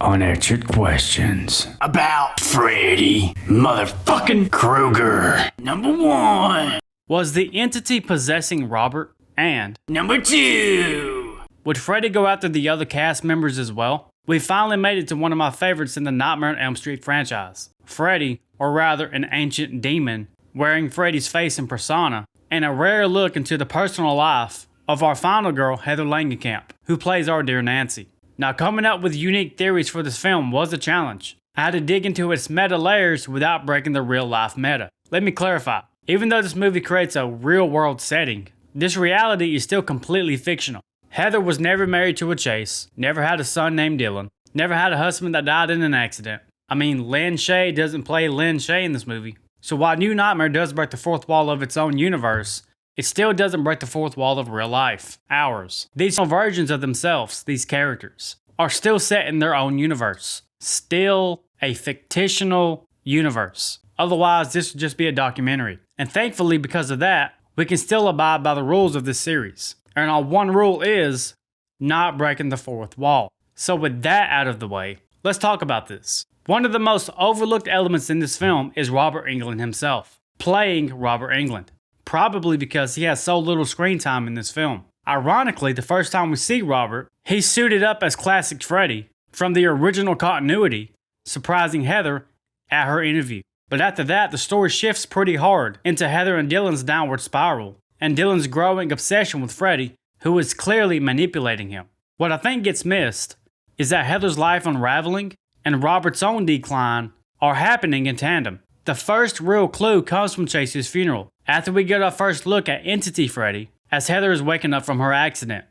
unanswered questions about Freddy motherfucking Krueger. Number 1. Was the entity possessing Robert? And Number 2. would Freddy go after the other cast members as well? We finally made it to one of my favorites in the Nightmare on Elm Street franchise. Freddy, or rather an ancient demon, wearing Freddy's face and persona, and a rare look into the personal life of our final girl, Heather Langenkamp, who plays our dear Nancy. Now, coming up with unique theories for this film was a challenge. I had to dig into its meta layers without breaking the real life meta. Let me clarify. Even though this movie creates a real world setting, this reality is still completely fictional. Heather was never married to a Chase, never had a son named Dylan, never had a husband that died in an accident. I mean, Lynn Shay doesn't play Lynn Shay in this movie. So while New Nightmare does break the fourth wall of its own universe, it still doesn't break the fourth wall of real life, ours. These versions of themselves, these characters, are still set in their own universe. Still a fictional universe. Otherwise, this would just be a documentary. And thankfully, because of that, we can still abide by the rules of this series. And our one rule is not breaking the fourth wall. So with that out of the way, let's talk about this. One of the most overlooked elements in this film is Robert Englund himself, playing Robert Englund. Probably because he has so little screen time in this film. Ironically, the first time we see Robert, he's suited up as classic Freddy from the original continuity, surprising Heather at her interview. But after that, the story shifts pretty hard into Heather and Dylan's downward spiral, and Dylan's growing obsession with Freddy, who is clearly manipulating him. What I think gets missed is that Heather's life unraveling and Robert's own decline are happening in tandem. The first real clue comes from Chase's funeral, after we get our first look at Entity Freddy, as Heather is waking up from her accident.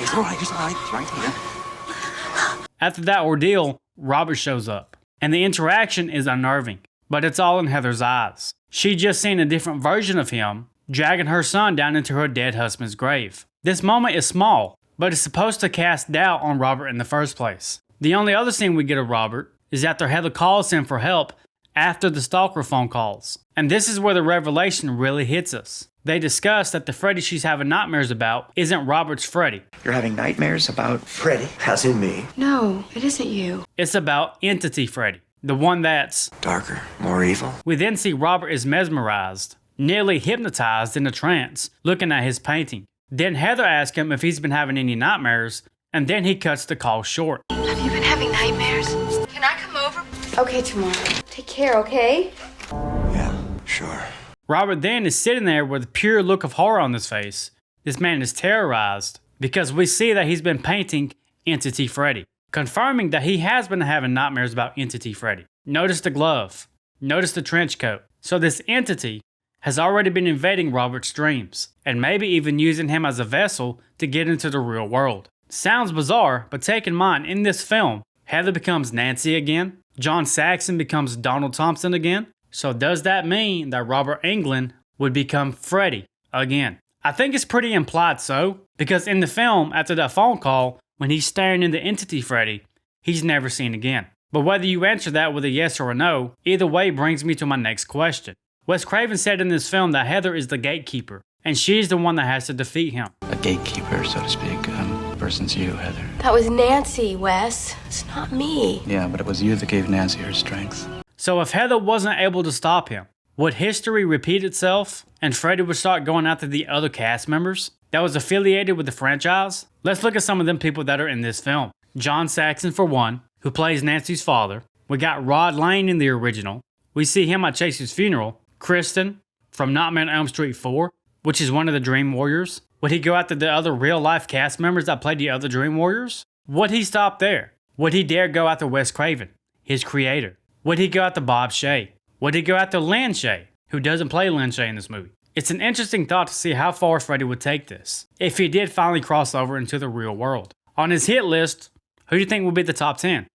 It's alright, it's right here. After that ordeal, Robert shows up, and the interaction is unnerving, but it's all in Heather's eyes. She just seen a different version of him, dragging her son down into her dead husband's grave. This moment is small, but it's supposed to cast doubt on Robert in the first place. The only other scene we get of Robert is after Heather calls him for help after the stalker phone calls. And this is where the revelation really hits us. They discuss that the Freddy she's having nightmares about isn't Robert's Freddy. You're having nightmares about Freddy, as in me. No, it isn't you. It's about Entity Freddy, the one that's Darker, more evil. We then see Robert is mesmerized, nearly hypnotized in a trance, looking at his painting. Then Heather asks him if he's been having any nightmares, and then he cuts the call short. Have you been having nightmares? Can I come over? Okay, tomorrow. Take care, okay? Yeah, sure. Robert then is sitting there with a pure look of horror on his face. This man is terrorized because we see that he's been painting Entity Freddy, confirming that he has been having nightmares about Entity Freddy. Notice the glove. Notice the trench coat. So this entity has already been invading Robert's dreams, and maybe even using him as a vessel to get into the real world. Sounds bizarre, but take in mind, in this film, Heather becomes Nancy again, John Saxon becomes Donald Thompson again. So does that mean that Robert Englund would become Freddy again? I think it's pretty implied so, because in the film, after that phone call, when he's staring into Entity Freddy, he's never seen again. But whether you answer that with a yes or a no, either way brings me to my next question. Wes Craven said in this film that Heather is the gatekeeper, and she's the one that has to defeat him. A gatekeeper, so to speak. Person's you, Heather. That was Nancy, Wes. It's not me. Yeah, but it was you that gave Nancy her strength. So if Heather wasn't able to stop him, would history repeat itself and Freddy would start going after the other cast members that was affiliated with the franchise? Let's look at some of them people that are in this film. John Saxon, for one, who plays Nancy's father. We got Rod Lane in the original. We see him at Chase's funeral. Kristen from Nightmare on Elm Street 4, which is one of the Dream Warriors. Would he go after the other real-life cast members that played the other Dream Warriors? Would he stop there? Would he dare go after Wes Craven, his creator? Would he go after Bob Shay? Would he go after Lynn Shay, who doesn't play Lynn Shay in this movie? It's an interesting thought to see how far Freddy would take this, if he did finally cross over into the real world. On his hit list, who do you think will be the top 10?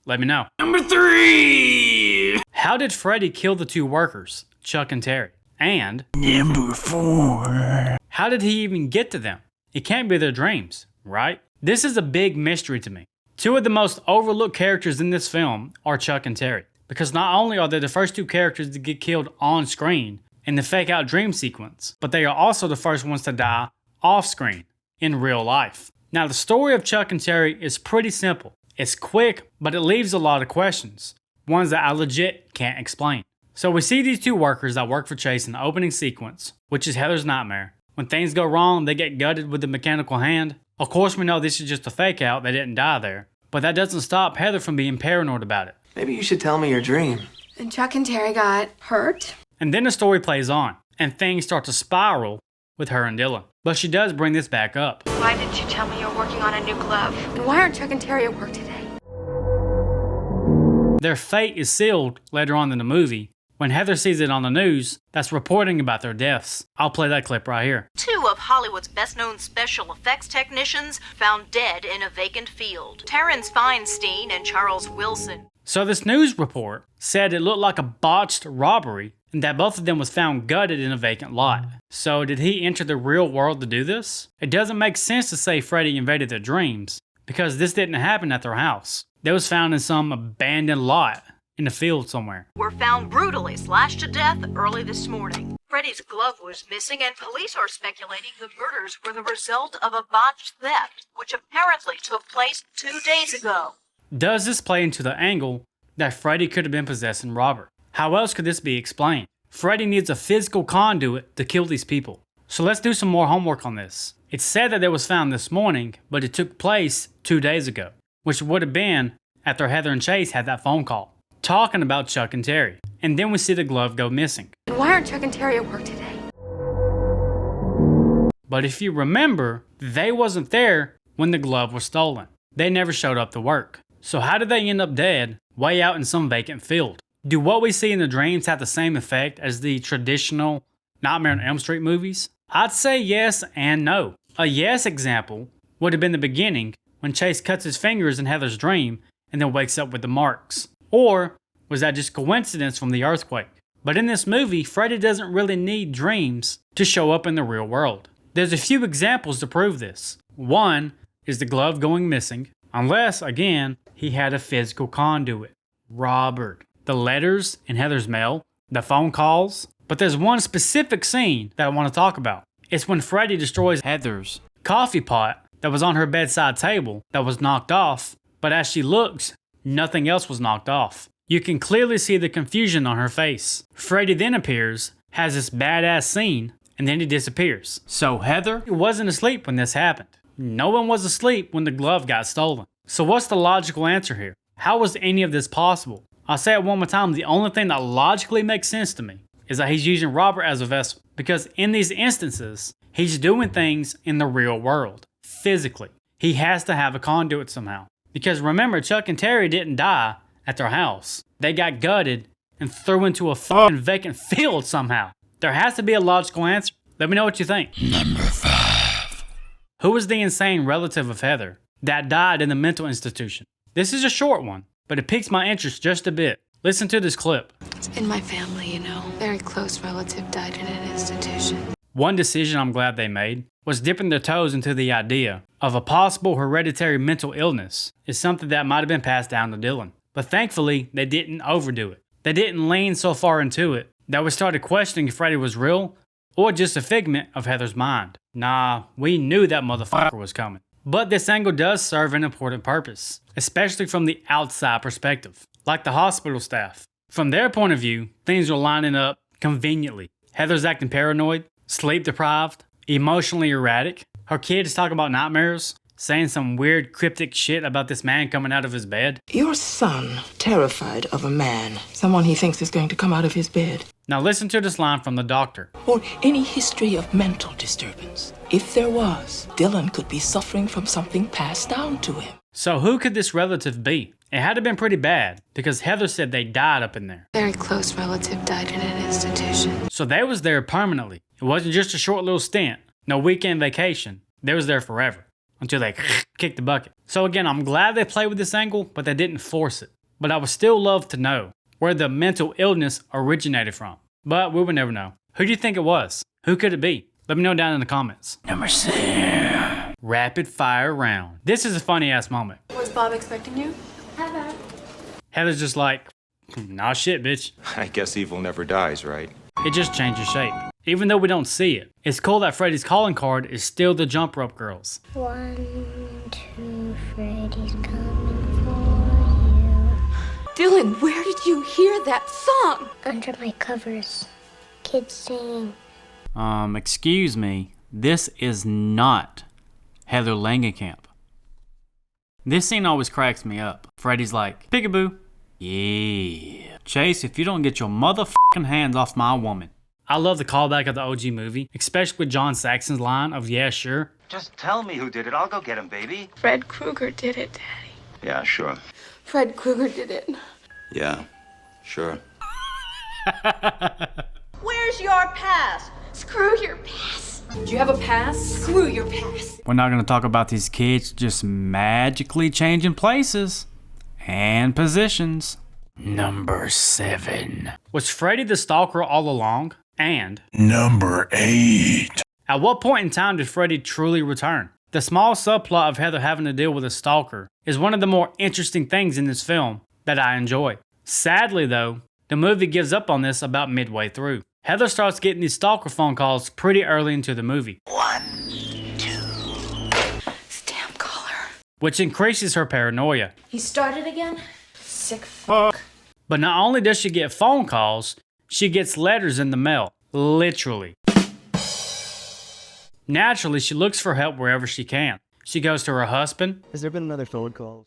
Let me know. Number 3. How did Freddy kill the two workers, Chuck and Terry? And Number 4. how did he even get to them? It can't be their dreams, right? This is a big mystery to me. Two of the most overlooked characters in this film are Chuck and Terry, because not only are they the first two characters to get killed on screen in the fake out dream sequence, but they are also the first ones to die off screen in real life. Now, the story of Chuck and Terry is pretty simple. It's quick, but it leaves a lot of questions, ones that I legit can't explain. So we see these two workers that work for Chase in the opening sequence, which is Heather's nightmare. When things go wrong, they get gutted with the mechanical hand. Of course, we know this is just a fake out, they didn't die there. But that doesn't stop Heather from being paranoid about it. Maybe you should tell me your dream. And Chuck and Terry got hurt. And then the story plays on, and things start to spiral with her and Dylan. But she does bring this back up. Why didn't you tell me you're working on a new glove? And why aren't Chuck and Terry at work today? Their fate is sealed later on in the movie when Heather sees it on the news that's reporting about their deaths. I'll play that clip right here. 2 of Hollywood's best-known special effects technicians found dead in a vacant field. Terrence Feinstein and Charles Wilson. So this news report said it looked like a botched robbery and that both of them was found gutted in a vacant lot. So did he enter the real world to do this? It doesn't make sense to say Freddy invaded their dreams because this didn't happen at their house. They was found in some abandoned lot in the field somewhere. Were found brutally slashed to death early this morning. Freddy's glove was missing, and police are speculating the murders were the result of a botched theft, which apparently took place 2 days ago. Does this play into the angle that Freddy could have been possessing Robert? How else could this be explained? Freddy needs a physical conduit to kill these people. So let's do some more homework on this. It's said that it was found this morning, but it took place 2 days ago, which would have been after Heather and Chase had that phone call talking about Chuck and Terry. And then we see the glove go missing. And why aren't Chuck and Terry at work today? But if you remember, they wasn't there when the glove was stolen. They never showed up to work. So how did they end up dead way out in some vacant field? Do what we see in the dreams have the same effect as the traditional Nightmare on Elm Street movies? I'd say yes and no. A yes example would have been the beginning when Chase cuts his fingers in Heather's dream and then wakes up with the marks. Or was that just coincidence from the earthquake? But in this movie, Freddy doesn't really need dreams to show up in the real world. There's a few examples to prove this. One is the glove going missing, unless, again, he had a physical conduit. Robert. The letters in Heather's mail, the phone calls. But there's one specific scene that I want to talk about. It's when Freddy destroys Heather's coffee pot that was on her bedside table that was knocked off, but as she looks, nothing else was knocked off. You can clearly see the confusion on her face. Freddy then appears, has this badass scene, and then he disappears. So Heather wasn't asleep when this happened. No one was asleep when the glove got stolen. So what's the logical answer here? How was any of this possible? I'll say it one more time, the only thing that logically makes sense to me is that he's using Robert as a vessel. Because in these instances, he's doing things in the real world, physically. He has to have a conduit somehow. Because remember, Chuck and Terry didn't die at their house. They got gutted and threw into a fucking vacant field somehow. There has to be a logical answer. Let me know what you think. Number 5. Who was the insane relative of Heather that died in the mental institution? This is a short one, but it piques my interest just a bit. Listen to this clip. It's in my family, you know. Very close relative died in an institution. One decision I'm glad they made was dipping their toes into the idea of a possible hereditary mental illness is something that might have been passed down to Dylan. But thankfully, they didn't overdo it. They didn't lean so far into it that we started questioning if Freddy was real or just a figment of Heather's mind. Nah, we knew that motherfucker was coming. But this angle does serve an important purpose, especially from the outside perspective, like the hospital staff. From their point of view, things are lining up conveniently. Heather's acting paranoid, sleep deprived, emotionally erratic. Her kid is talking about nightmares, saying some weird cryptic shit about this man coming out of his bed. Your son, terrified of a man, someone he thinks is going to come out of his bed. Now listen to this line from the doctor. Or any history of mental disturbance. If there was, Dylan could be suffering from something passed down to him. So who could this relative be? It had to have been pretty bad, because Heather said they died up in there. Very close relative died in an institution. So they was there permanently. It wasn't just a short little stint, no weekend vacation. They was there forever, until they kicked the bucket. So again, I'm glad they played with this angle, but they didn't force it. But I would still love to know where the mental illness originated from. But we would never know. Who do you think it was? Who could it be? Let me know down in the comments. Number 6. Rapid fire round. This is a funny ass moment. Was Bob expecting you? Hi, Bob. Heather's just like, nah shit, bitch. I guess evil never dies, right? It just changes shape. even though we don't see it. It's cool that Freddy's calling card is still the jump rope girls. 1, 2, Freddy's coming for Dylan, where did you hear that song? you. Under my covers, kids singing. Excuse me, this is not Heather Langenkamp. This scene always cracks me up. Freddy's like, peekaboo. Yeah. Chase, if you don't get your motherfucking hands off my woman. I love the callback of the OG movie, especially with John Saxon's line of yeah, sure. Just tell me who did it. I'll go get him, baby. Fred Krueger did it, Daddy. Yeah, sure. Fred Krueger did it. Yeah, sure. Where's your pass? Screw your pass. Do you have a pass? Screw your pass. We're not going to talk about these kids just magically changing places and positions. Number 7. Was Freddy the stalker all along? And Number 8. at what point in time did Freddy truly return? The small subplot of Heather having to deal with a stalker is one of the more interesting things in this film that I enjoy. Sadly though, the movie gives up on this about midway through. Heather starts getting these stalker phone calls pretty early into the movie. 1, 2. This damn caller. Which increases her paranoia. He started again? Sick fuck. But not only does she get phone calls, she gets letters in the mail. Literally. Naturally, she looks for help wherever she can. She goes to her husband. Has there been another phone call?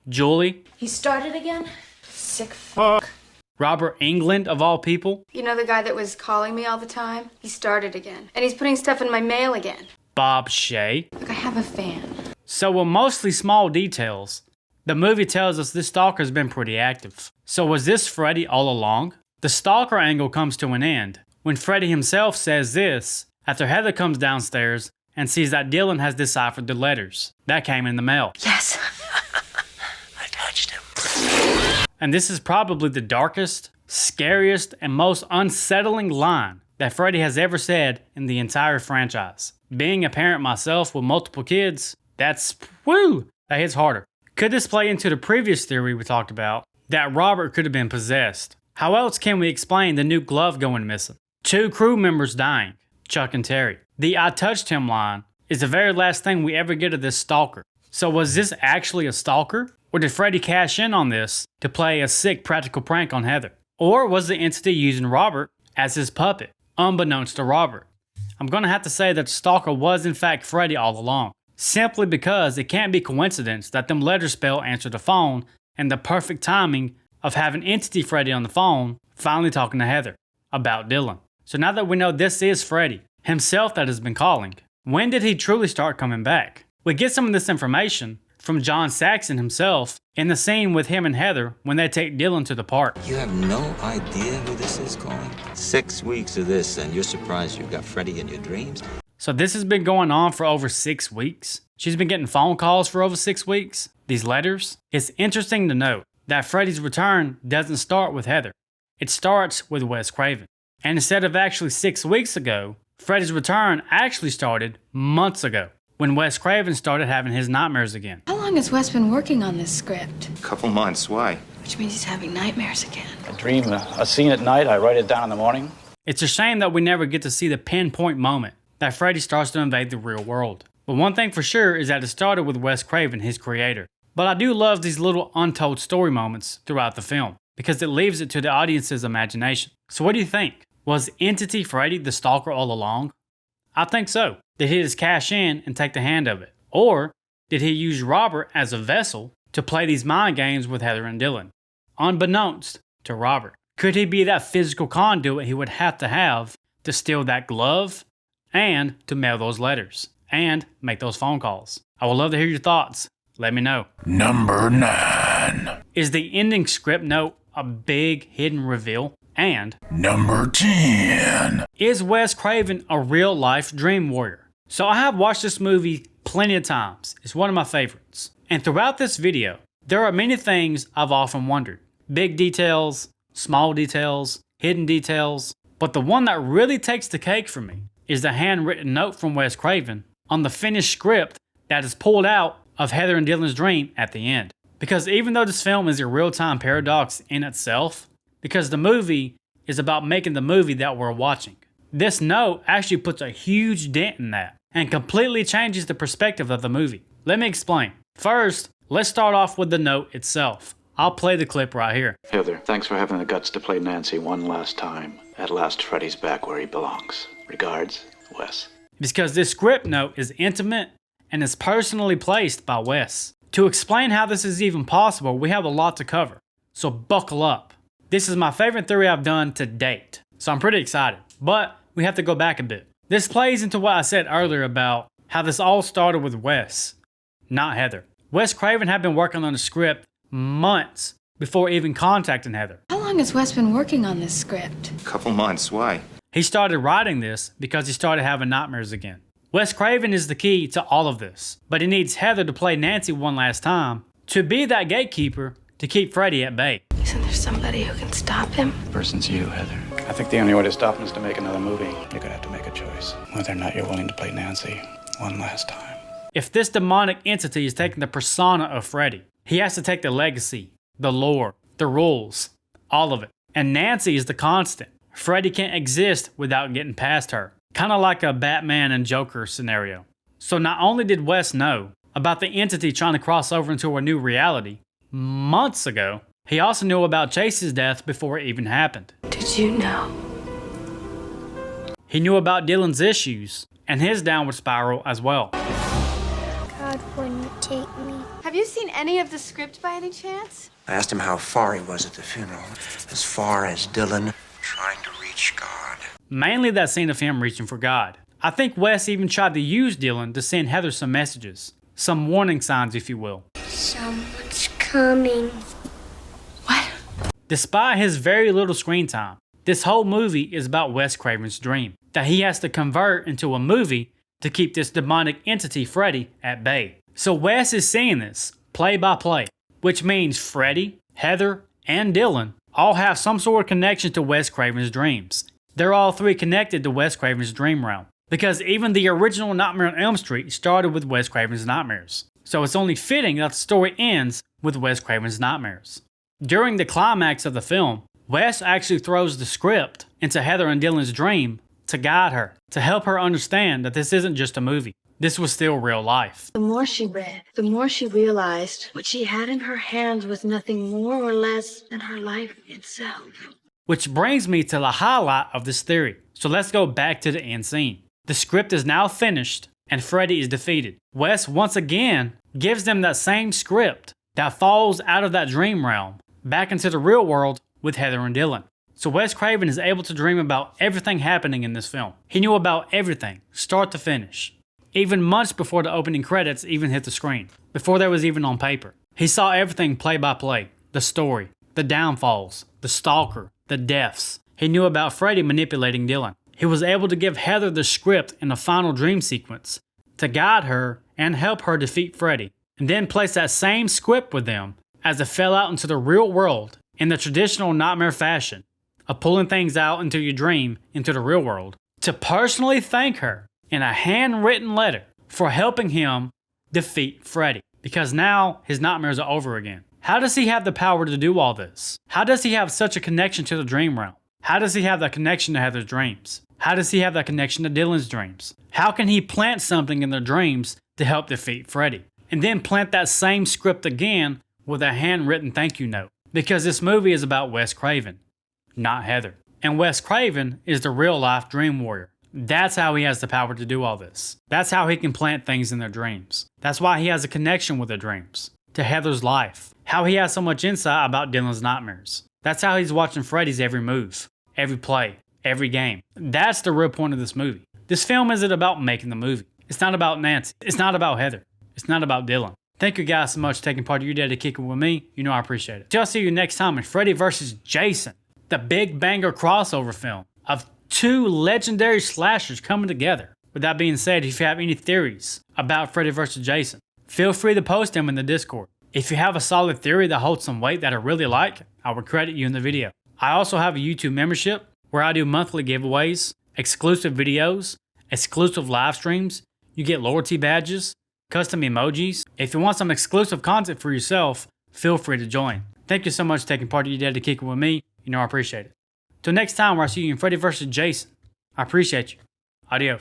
Julie. He started again? Sick fuck. Robert Englund, of all people. You know the guy that was calling me all the time? He started again. And he's putting stuff in my mail again. Bob Shea. Look, I have a fan. So with mostly small details, the movie tells us this stalker's been pretty active. So was this Freddy all along? The stalker angle comes to an end when Freddy himself says this after Heather comes downstairs and sees that Dylan has deciphered the letters that came in the mail. Yes. I touched him. And this is probably the darkest, scariest, and most unsettling line that Freddy has ever said in the entire franchise. Being a parent myself with multiple kids, that hits harder. Could this play into the previous theory we talked about, that Robert could have been possessed? How else can we explain the new glove going missing? 2 crew members dying, Chuck and Terry. The I touched him line is the very last thing we ever get of this stalker. So was this actually a stalker? Or did Freddy cash in on this to play a sick practical prank on Heather? Or was the entity using Robert as his puppet, unbeknownst to Robert? I'm going to have to say that the stalker was in fact Freddy all along. Simply because it can't be coincidence that them letters spell answered the phone and the perfect timing of having Entity Freddy on the phone finally talking to Heather about Dylan. So now that we know this is Freddy himself that has been calling, when did he truly start coming back? We get some of this information from John Saxon himself in the scene with him and Heather when they take Dylan to the park. You have no idea who this is calling? 6 weeks of this and you're surprised you got Freddy in your dreams? So this has been going on for over 6 weeks. She's been getting phone calls for over 6 weeks. These letters. It's interesting to note that Freddy's return doesn't start with Heather. It starts with Wes Craven. And instead of actually 6 weeks ago, Freddy's return actually started months ago when Wes Craven started having his nightmares again. How long has Wes been working on this script? Couple months. Why? Which means he's having nightmares again. I dream a scene at night, I write it down in the morning. It's a shame that we never get to see the pinpoint moment that Freddy starts to invade the real world. But one thing for sure is that it started with Wes Craven, his creator. But I do love these little untold story moments throughout the film, because it leaves it to the audience's imagination. So what do you think? Was Entity Freddy the stalker all along? I think so. Did he just cash in and take the hand of it? Or did he use Robert as a vessel to play these mind games with Heather and Dylan, unbeknownst to Robert? Could he be that physical conduit he would have to steal that glove and to mail those letters and make those phone calls? I would love to hear your thoughts. Let me know. Number 9. Is the ending script note a big hidden reveal? And Number 10. is Wes Craven a real life dream warrior? So I have watched this movie plenty of times. It's one of my favorites. And throughout this video, there are many things I've often wondered. Big details, small details, hidden details. But the one that really takes the cake for me is the handwritten note from Wes Craven on the finished script that is pulled out of Heather and Dylan's dream at the end. Because even though this film is a real-time paradox in itself, because the movie is about making the movie that we're watching. This note actually puts a huge dent in that and completely changes the perspective of the movie. Let me explain. First, let's start off with the note itself. I'll play the clip right here. Heather, thanks for having the guts to play Nancy one last time. At last, Freddy's back where he belongs. Regards, Wes. Because this script note is intimate and is personally placed by Wes. To explain how this is even possible, we have a lot to cover, so buckle up. This is my favorite theory I've done to date, so I'm pretty excited, but we have to go back a bit. This plays into what I said earlier about how this all started with Wes, not Heather. Wes Craven had been working on the script months before even contacting Heather. How long has Wes been working on this script? Couple months. Why? He started writing this because he started having nightmares again. Wes Craven is the key to all of this, but he needs Heather to play Nancy one last time to be that gatekeeper to keep Freddy at bay. Isn't there somebody who can stop him? The person's you, Heather. I think the only way to stop him is to make another movie. You're gonna have to make a choice. Whether or not you're willing to play Nancy one last time. If this demonic entity is taking the persona of Freddy, he has to take the legacy, the lore, the rules, all of it. And Nancy is the constant. Freddy can't exist without getting past her. Kind of like a Batman and Joker scenario. So not only did Wes know about the entity trying to cross over into a new reality months ago, he also knew about Chase's death before it even happened. Did you know? He knew about Dylan's issues and his downward spiral as well. God wouldn't take me. Have you seen any of the script by any chance? I asked him how far he was at the funeral. As far as Dylan trying to reach God. Mainly that scene of him reaching for God. I think Wes even tried to use Dylan to send Heather some messages. Some warning signs, if you will. Someone's coming. What? Despite his very little screen time, this whole movie is about Wes Craven's dream that he has to convert into a movie to keep this demonic entity Freddy at bay. So Wes is seeing this play by play, which means Freddy, Heather, and Dylan all have some sort of connection to Wes Craven's dreams. They're all three connected to Wes Craven's dream realm, because even the original Nightmare on Elm Street started with Wes Craven's nightmares. So it's only fitting that the story ends with Wes Craven's nightmares. During the climax of the film, Wes actually throws the script into Heather and Dylan's dream to guide her, to help her understand that this isn't just a movie. This was still real life. The more she read, the more she realized what she had in her hands was nothing more or less than her life itself. Which brings me to the highlight of this theory. So let's go back to the end scene. The script is now finished and Freddy is defeated. Wes once again gives them that same script that falls out of that dream realm back into the real world with Heather and Dylan. So Wes Craven is able to dream about everything happening in this film. He knew about everything, start to finish. Even months before the opening credits even hit the screen, before they was even on paper. He saw everything play by play, the story, the downfalls, the stalker, the deaths. He knew about Freddy manipulating Dylan. He was able to give Heather the script in the final dream sequence to guide her and help her defeat Freddy, and then place that same script with them as it fell out into the real world in the traditional nightmare fashion of pulling things out into your dream into the real world, to personally thank her in a handwritten letter for helping him defeat Freddy, because now his nightmares are over again. How does he have the power to do all this? How does he have such a connection to the dream realm? How does he have that connection to Heather's dreams? How does he have that connection to Dylan's dreams? How can he plant something in their dreams to help defeat Freddy? And then plant that same script again with a handwritten thank you note. Because this movie is about Wes Craven, not Heather. And Wes Craven is the real life dream warrior. That's how he has the power to do all this. That's how he can plant things in their dreams. That's why he has a connection with their dreams, to Heather's life. How he has so much insight about Dylan's nightmares. That's how he's watching Freddy's every move, every play, every game. That's the real point of this movie. This film isn't about making the movie. It's not about Nancy. It's not about Heather. It's not about Dylan. Thank you guys so much for taking part of your day to kick it with me. You know I appreciate it. I'll see you next time in Freddy vs. Jason, the big banger crossover film of two legendary slashers coming together. With that being said, if you have any theories about Freddy vs. Jason, feel free to post them in the Discord. If you have a solid theory that holds some weight that I really like, I will credit you in the video. I also have a YouTube membership where I do monthly giveaways, exclusive videos, exclusive live streams. You get loyalty badges, custom emojis. If you want some exclusive content for yourself, feel free to join. Thank you so much for taking part of your day to kick it with me. You know I appreciate it. Till next time where I see you in Freddy vs. Jason, I appreciate you. Adios.